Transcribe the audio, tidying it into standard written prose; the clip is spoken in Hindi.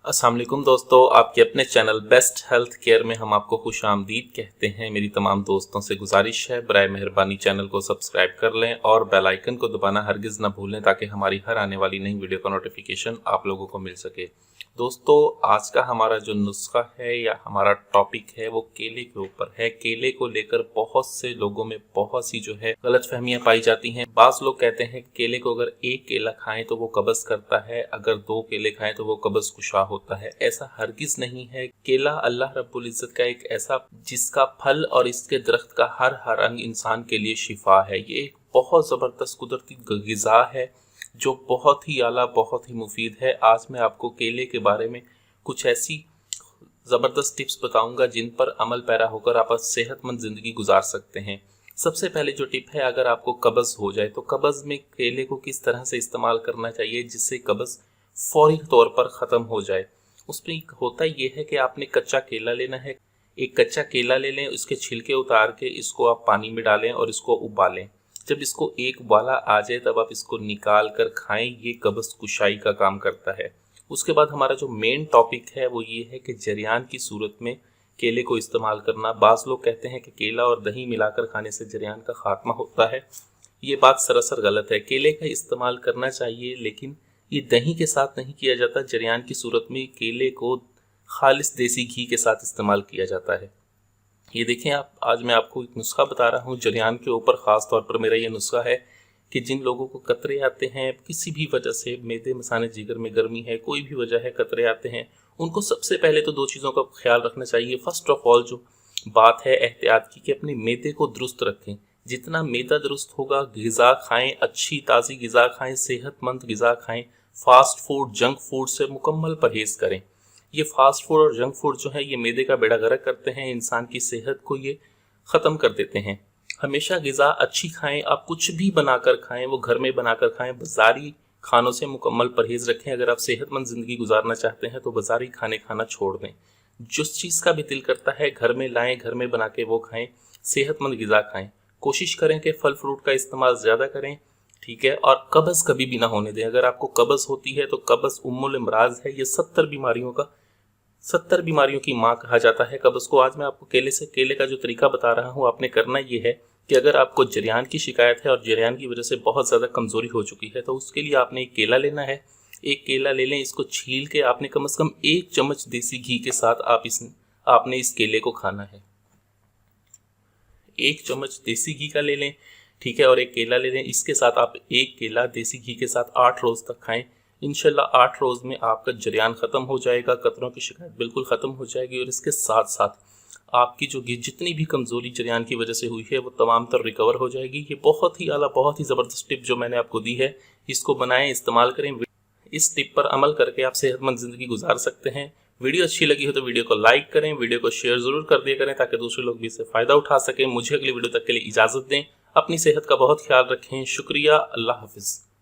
अस्सलाम वालेकुम दोस्तों, आपके अपने चैनल बेस्ट हेल्थ केयर में हम आपको खुश आमदीद कहते हैं। मेरी तमाम दोस्तों से गुजारिश है बराए मेहरबानी चैनल को सब्सक्राइब कर लें और बेल आइकन को दबाना हरगिज़ ना भूलें ताकि हमारी हर आने वाली नई वीडियो का नोटिफिकेशन आप लोगों को मिल सके। दोस्तों, आज का हमारा जो नुस्खा है या हमारा टॉपिक है वो केले के ऊपर है। केले को लेकर बहुत से लोगों में बहुत सी जो है गलतफहमियां पाई जाती हैं। बाज़ लोग कहते हैं केले को अगर एक केला खाएं तो वो कब्ज़ करता है, अगर 2 केले खाएं तो वो कब्ज़ कुशा होता है। ऐसा हरगिज़ नहीं है। केला अल्लाह रब्बुल इज़्ज़त का एक ऐसा जिसका फल और इसके दरख्त का हर अंग इंसान के लिए शिफा है। ये एक बहुत ज़बरदस्त कुदरती ग़िज़ा है जो बहुत ही आला, बहुत ही मुफीद है। आज मैं आपको केले के बारे में कुछ ऐसी ज़बरदस्त टिप्स बताऊंगा जिन पर अमल पैरा होकर आप सेहतमंद ज़िंदगी गुजार सकते हैं। सबसे पहले जो टिप है, अगर आपको कब्ज़ हो जाए तो कब्ज़ में केले को किस तरह से इस्तेमाल करना चाहिए जिससे कब्ज़ फौरी तौर पर ख़त्म हो जाए। उसमें होता ये है कि आपने कच्चा केला लेना है। एक कच्चा केला ले लें, उसके छिलके उतार के इसको आप पानी में डालें और इसको उबालें। जब इसको एक उबाला आ जाए तब आप इसको निकाल कर खाएं। ये कब्ज़ कुशाई का काम करता है। उसके बाद हमारा जो मेन टॉपिक है वो ये है कि जरियान की सूरत में केले को इस्तेमाल करना। बाज़ लोग कहते हैं कि केला और दही मिलाकर खाने से जरियान का खात्मा होता है। ये बात सरासर गलत है। केले का इस्तेमाल करना चाहिए, लेकिन ये दही के साथ नहीं किया जाता। जरियान की सूरत में केले को खालिस देसी घी के साथ इस्तेमाल किया जाता है। ये देखें आप, आज मैं आपको एक नुस्खा बता रहा हूँ जरियान के ऊपर। ख़ास तौर पर मेरा ये नुस्खा है कि जिन लोगों को कतरे आते हैं किसी भी वजह से, मैदे मसाने जिगर में गर्मी है, कोई भी वजह है कतरे आते हैं, उनको सबसे पहले तो 2 चीज़ों का ख्याल रखना चाहिए। फर्स्ट ऑफ ऑल जो बात है एहतियात की कि अपने मैदे को दुरुस्त रखें। जितना मैदा दुरुस्त होगा, ग़िज़ा खाएँ, अच्छी ताज़ी ग़िज़ा खाएँ, सेहतमंद ग़िज़ा खाएँ। फास्ट फूड, जंक फूड से मुकम्मल परहेज़ करें। ये फास्ट फूड और जंक फूड जो है ये मैदे का बेड़ा गर्क करते हैं, इंसान की सेहत को ये ख़त्म कर देते हैं। हमेशा ग़िज़ा अच्छी खाएं। आप कुछ भी बनाकर खाएं, वो घर में बनाकर खाएं। बाज़ारी खानों से मुकम्मल परहेज़ रखें। अगर आप सेहतमंद ज़िंदगी गुजारना चाहते हैं तो बाज़ारी खाने खाना छोड़ दें। जिस चीज़ का भी दिल करता है घर में लाएँ, घर में बना के वो खाएँ। सेहतमंद ग़िज़ा खाएँ। कोशिश करें कि फल फ्रूट का इस्तेमाल ज़्यादा करें, ठीक है। और कब्ज़ कभी भी ना होने दें। अगर आपको कब्ज़ होती है तो कब्ज़ उम्मुल इमराज़ है। ये 70 बीमारियों की माँ कहा जाता है कब्ज़ को। आज मैं आपको केले का जो तरीका बता रहा हूँ, आपने करना ये है कि अगर आपको जरियान की शिकायत है और जरियान की वजह से बहुत ज़्यादा कमज़ोरी हो चुकी है तो उसके लिए आपने एक केला लेना है। एक केला ले लें, इसको छील के आपने कम से कम 1 चम्मच देसी घी के साथ आपने इस केले को खाना है। 1 चम्मच देसी घी का ले लें, ठीक है, और एक केला ले लें। इसके साथ आप एक केला देसी घी के साथ 8 रोज़ तक खाएं। इंशाल्लाह 8 रोज़ में आपका जरियान ख़त्म हो जाएगा, कतरों की शिकायत बिल्कुल ख़त्म हो जाएगी और इसके साथ साथ आपकी जो जितनी भी कमज़ोरी जरियान की वजह से हुई है वो तमाम तर रिकवर हो जाएगी। ये बहुत ही आला, बहुत ही ज़बरदस्त टिप जो मैंने आपको दी है, इसको बनाएं, इस्तेमाल करें। इस टिप पर अमल करके आप सेहतमंद ज़िंदगी गुजार सकते हैं। वीडियो अच्छी लगी हो तो वीडियो को लाइक करें, वीडियो को शेयर ज़रूर कर दिया करें ताकि दूसरे लोग भी इससे फ़ायदा उठा सकें। मुझे अगली वीडियो तक के लिए इजाज़त दें। अपनी सेहत का बहुत ख्याल रखें। शुक्रिया। अल्लाह हाफ़िज़।